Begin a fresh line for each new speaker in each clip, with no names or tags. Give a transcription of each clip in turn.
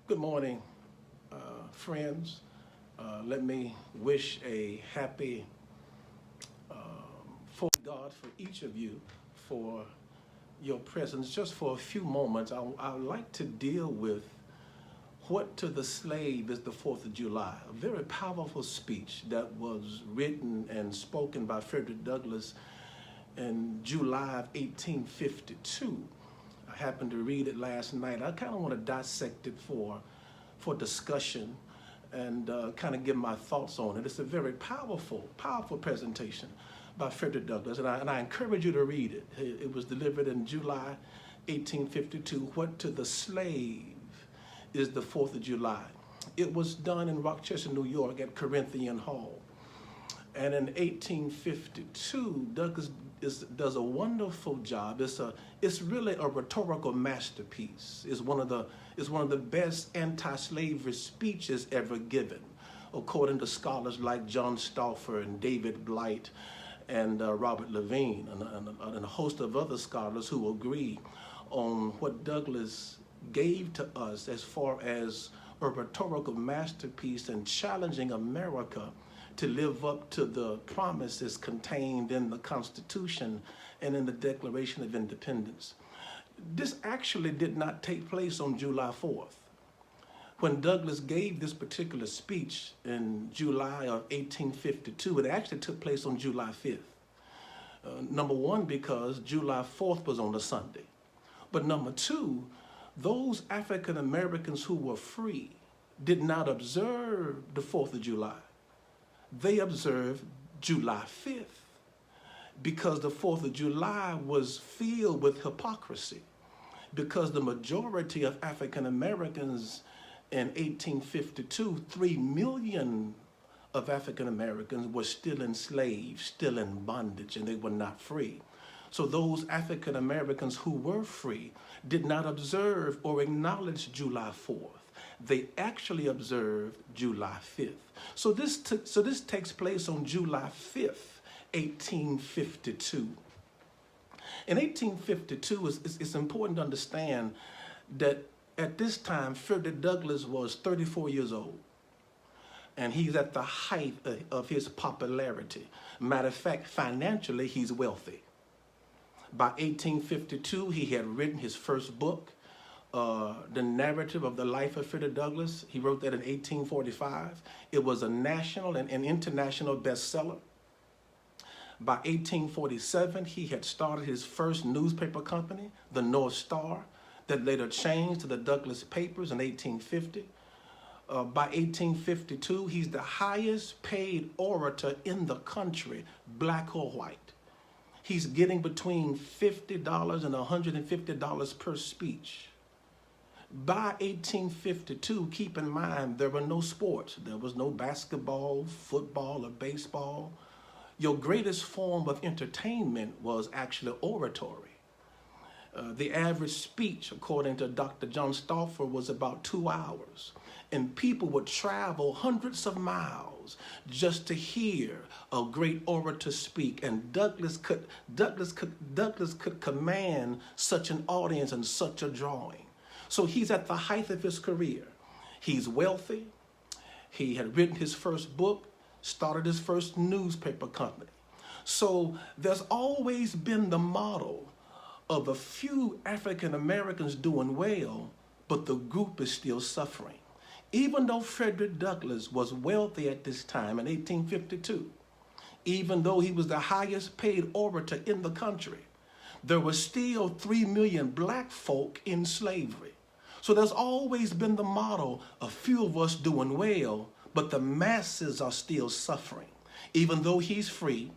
Good morning, friends. Let me wish a happy for God for each of you for your presence. Just for a few moments, I'd like to deal with what to the slave is the 4th of July. A very powerful speech that was written and spoken by Frederick Douglass in July of 1852. I happened to read it last night. I kind of want to dissect it for discussion and kind of give my thoughts on it. It's a very powerful presentation by Frederick Douglass, and I encourage you to read it. It was delivered in July 1852. What to the slave is the 4th of July. It was done in Rochester, New York at Corinthian Hall. And in 1852, Douglass does a wonderful job. It's really a rhetorical masterpiece. It's one of the best anti-slavery speeches ever given, according to scholars like John Stauffer and David Blight and Robert Levine and a host of other scholars who agree on what Douglass gave to us as far as a rhetorical masterpiece and challenging America to live up to the promises contained in the Constitution and in the Declaration of Independence. This actually did not take place on July 4th. When Douglass gave this particular speech in July of 1852, it actually took place on July 5th. Number one, because July 4th was on a Sunday. But number two, those African Americans who were free did not observe the 4th of July. They observed July 5th because the 4th of July was filled with hypocrisy, because the majority of African Americans in 1852, 3 million of African Americans were still enslaved, still in bondage, and they were not free. So those African Americans who were free did not observe or acknowledge July 4th. They actually observed July 5th. So this takes place on July 5th, 1852. In 1852, it's important to understand that at this time, Frederick Douglass was 34 years old, and he's at the height of his popularity. Matter of fact, financially, he's wealthy. By 1852, he had written his first book, The Narrative of the Life of Frederick Douglass. He wrote that in 1845. It was a national and international bestseller. By 1847, he had started his first newspaper company, the North Star, that later changed to the Douglass Papers in 1850. By 1852, he's the highest paid orator in the country, black or white. He's getting between $50 and $150 per speech. By 1852, keep in mind, there were no sports. There was no basketball, football, or baseball. Your greatest form of entertainment was actually oratory. The average speech, according to Dr. John Stauffer, was about 2 hours. And people would travel hundreds of miles just to hear a great orator speak. And Douglass could command such an audience and such a drawing. So he's at the height of his career. He's wealthy. He had written his first book, started his first newspaper company. So there's always been the model of a few African Americans doing well, but the group is still suffering. Even though Frederick Douglass was wealthy at this time in 1852, even though he was the highest paid orator in the country, there were still 3 million black folk in slavery. So there's always been the model of few of us doing well, but the masses are still suffering. Even though he's free,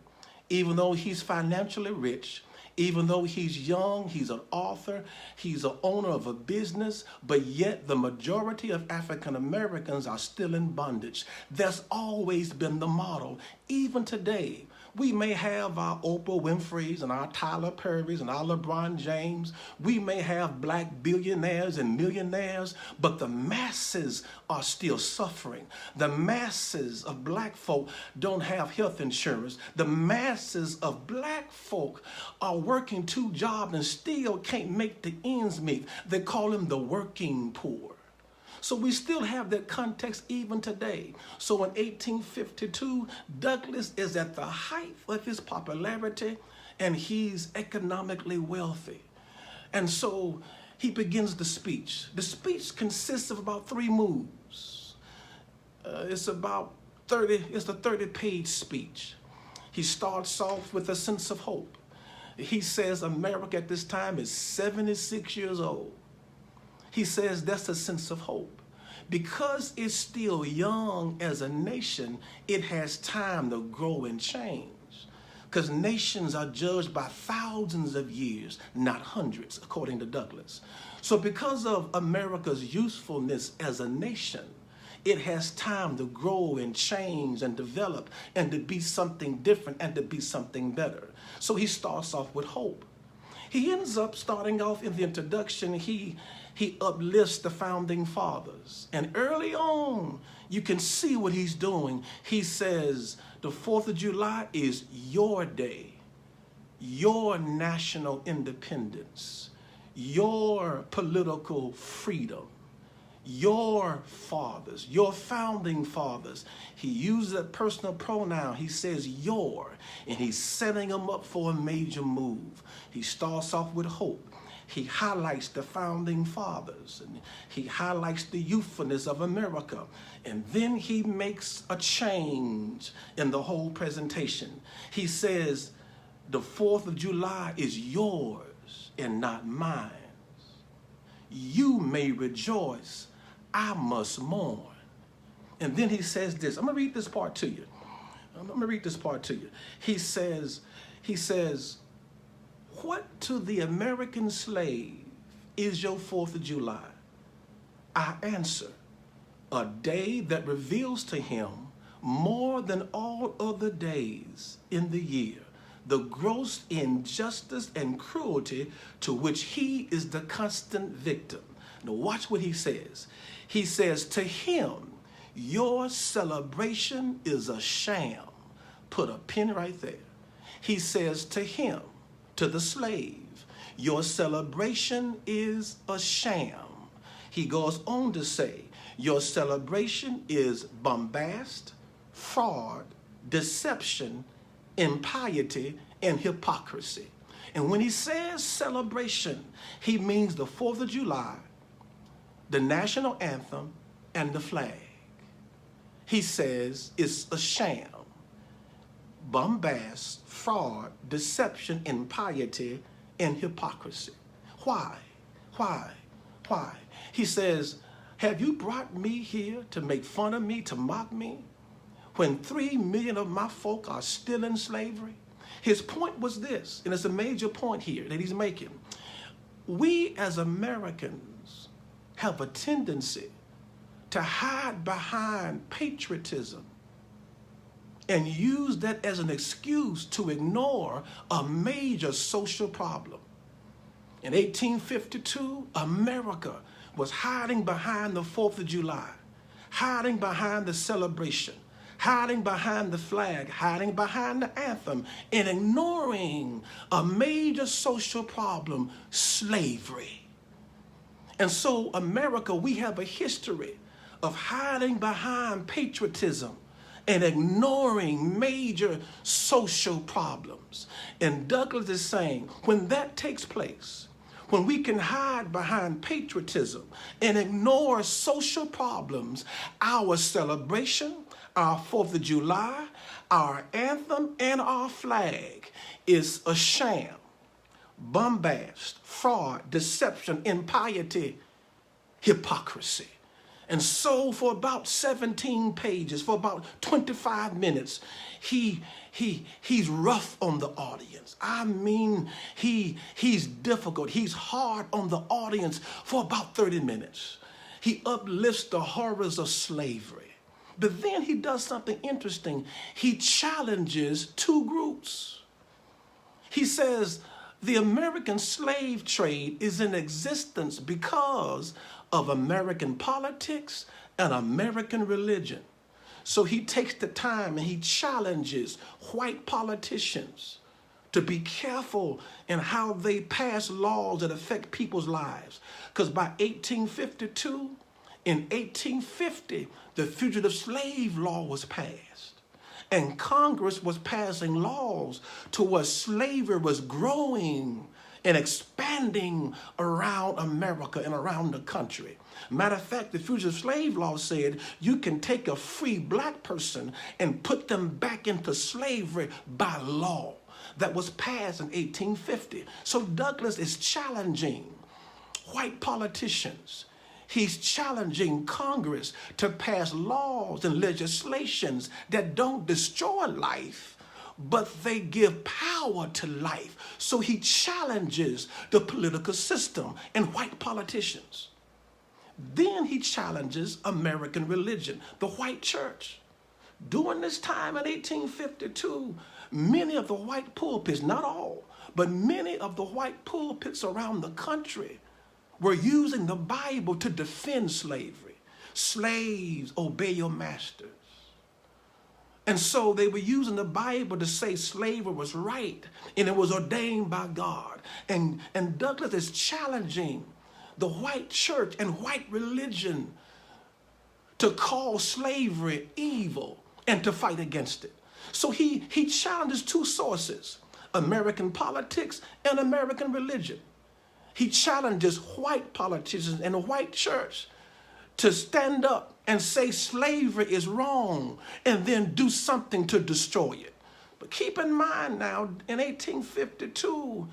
even though he's financially rich, even though he's young, he's an author, he's an owner of a business, but yet the majority of African Americans are still in bondage. That's always been the model. Even today, we may have our Oprah Winfreys and our Tyler Perrys and our LeBron James. We may have black billionaires and millionaires, but the masses are still suffering. The masses of black folk don't have health insurance. The masses of black folk are working 2 jobs and still can't make the ends meet. They call them the working poor. So we still have that context even today. So in 1852, Douglass is at the height of his popularity and he's economically wealthy. And so he begins the speech. The speech consists of about 3 moves. It's a 30-page speech. He starts off with a sense of hope. He says America at this time is 76 years old. He says that's a sense of hope. Because it's still young as a nation, it has time to grow and change. Because nations are judged by thousands of years, not hundreds, according to Douglass. So because of America's usefulness as a nation, it has time to grow and change and develop and to be something different and to be something better. So he starts off with hope. He ends up starting off in the introduction, he uplifts the founding fathers. And early on, you can see what he's doing. He says, the 4th of July is your day, your national independence, your political freedom, your fathers, your founding fathers. He uses a personal pronoun. He says your, and he's setting them up for a major move. He starts off with hope. He highlights the founding fathers, and he highlights the youthfulness of America. And then he makes a change in the whole presentation. He says, the 4th of July is yours and not mine. You may rejoice, I must mourn. And then he says this. I'm going to read this part to you. He says, what to the American slave is your 4th of July? I answer, a day that reveals to him more than all other days in the year the gross injustice and cruelty to which he is the constant victim. Now watch what he says. He says, to him, your celebration is a sham. Put a pin right there. He says to him, to the slave, your celebration is a sham. He goes on to say, your celebration is bombast, fraud, deception, impiety, and hypocrisy. And when he says celebration, he means the 4th of July, the national anthem, and the flag. He says it's a sham, bombast, fraud, deception, impiety, and hypocrisy. Why? He says, have you brought me here to make fun of me, to mock me, when 3 million of my folk are still in slavery? His point was this, and it's a major point here that he's making. We as Americans have a tendency to hide behind patriotism and use that as an excuse to ignore a major social problem. In 1852, America was hiding behind the 4th of July, hiding behind the celebration, hiding behind the flag, hiding behind the anthem, and ignoring a major social problem, slavery. And so America, we have a history of hiding behind patriotism and ignoring major social problems. And Douglass is saying, when that takes place, when we can hide behind patriotism and ignore social problems, our celebration, our 4th of July, our anthem, and our flag is a sham, bombast, fraud, deception, impiety, hypocrisy. And so for about 17 pages, for about 25 minutes, he's rough on the audience. I mean, he's difficult. He's hard on the audience for about 30 minutes. He uplifts the horrors of slavery. But then he does something interesting. He challenges 2 groups. He says, the American slave trade is in existence because of American politics and American religion. So he takes the time and he challenges white politicians to be careful in how they pass laws that affect people's lives. Because by 1852, In 1850, the Fugitive Slave Law was passed, and Congress was passing laws to where slavery was growing and expanding around America and around the country. Matter of fact, the Fugitive Slave Law said you can take a free black person and put them back into slavery by law. That was passed in 1850. So Douglass is challenging white politicians. He's challenging Congress to pass laws and legislations that don't destroy life, but they give power to life. So he challenges the political system and white politicians. Then he challenges American religion, the white church. During this time in 1852, many of the white pulpits, not all, but many of the white pulpits around the country were using the Bible to defend slavery. Slaves, obey your masters. And so they were using the Bible to say slavery was right and it was ordained by God. And Douglass is challenging the white church and white religion to call slavery evil and to fight against it. So he challenges two sources, American politics and American religion. He challenges white politicians and the white church to stand up and say slavery is wrong and then do something to destroy it. But keep in mind now, in 1852,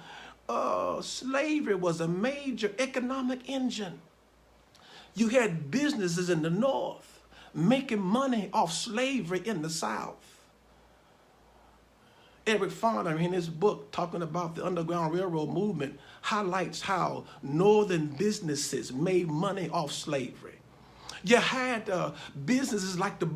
slavery was a major economic engine. You had businesses in the North making money off slavery in the South. Eric Farner, in his book talking about the Underground Railroad movement, highlights how northern businesses made money off slavery. You had businesses like the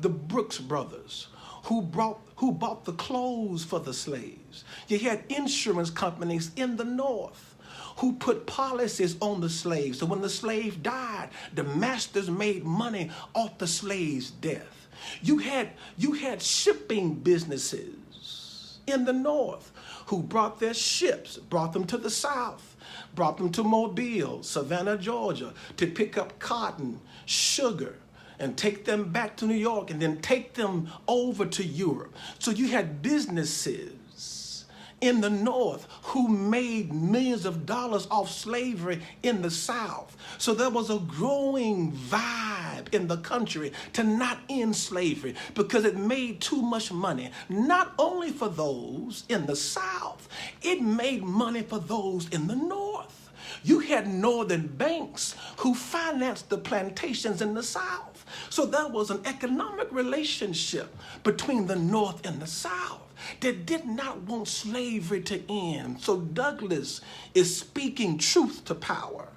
Brooks brothers, who bought the clothes for the slaves. You had insurance companies in the North who put policies on the slaves. So when the slave died, the masters made money off the slave's death. You had shipping businesses in the North who brought their ships, brought them to the South, brought them to Mobile, Savannah, Georgia, to pick up cotton, sugar, and take them back to New York and then take them over to Europe. So you had businesses in the North who made millions of dollars off slavery in the South. So there was a growing vibe in the country to not end slavery because it made too much money, not only for those in the South, it made money for those in the North. You had northern banks who financed the plantations in the South. So there was an economic relationship between the North and the South that did not want slavery to end. So Douglass is speaking truth to power.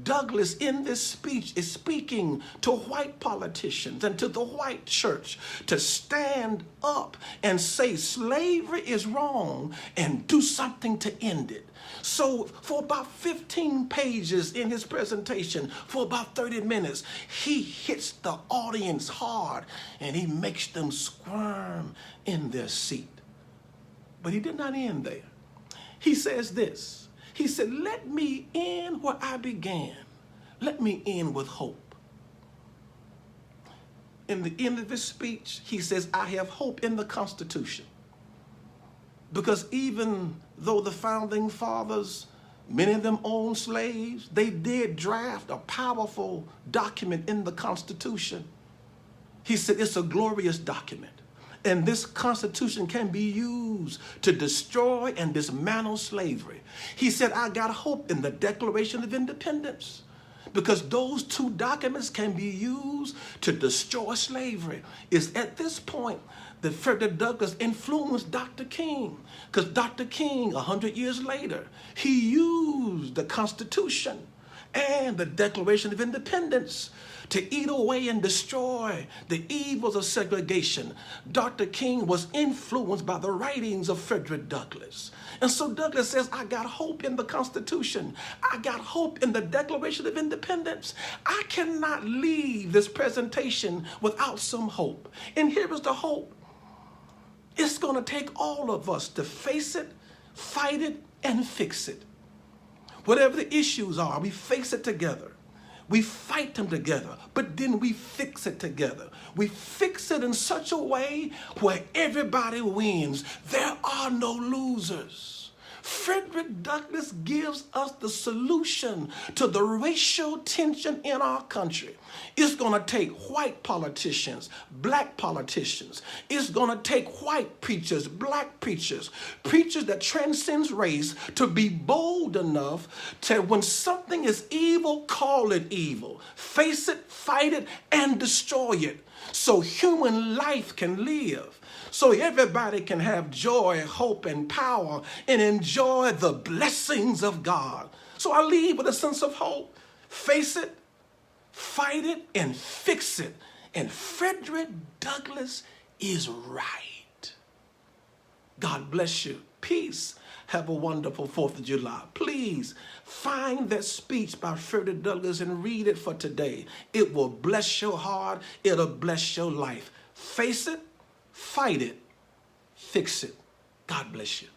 Douglass in this speech is speaking to white politicians and to the white church to stand up and say slavery is wrong and do something to end it. So for about 15 pages in his presentation, for about 30 minutes, he hits the audience hard and he makes them squirm in their seat. But he did not end there. He says this. He said, let me end where I began. Let me end with hope. In the end of his speech, he says, I have hope in the Constitution. Because even though the founding fathers, many of them owned slaves, they did draft a powerful document in the Constitution. He said it's a glorious document. And this Constitution can be used to destroy and dismantle slavery. He said, I got hope in the Declaration of Independence because those two documents can be used to destroy slavery. It's at this point that Frederick Douglass influenced Dr. King, because Dr. King, 100 years later, he used the Constitution and the Declaration of Independence to eat away and destroy the evils of segregation. Dr. King was influenced by the writings of Frederick Douglass. And so Douglass says, I got hope in the Constitution. I got hope in the Declaration of Independence. I cannot leave this presentation without some hope. And here is the hope. It's going to take all of us to face it, fight it, and fix it. Whatever the issues are, we face it together. We fight them together, but then we fix it together. We fix it in such a way where everybody wins. There are no losers. Frederick Douglass gives us the solution to the racial tension in our country. It's going to take white politicians, black politicians. It's going to take white preachers, black preachers, preachers that transcends race to be bold enough to, when something is evil, call it evil. Face it, fight it, and destroy it so human life can live. So everybody can have joy, hope, and power and enjoy the blessings of God. So I leave with a sense of hope. Face it, fight it, and fix it. And Frederick Douglass is right. God bless you. Peace. Have a wonderful 4th of July. Please find that speech by Frederick Douglass and read it for today. It will bless your heart. It'll bless your life. Face it. Fight it, fix it. God bless you.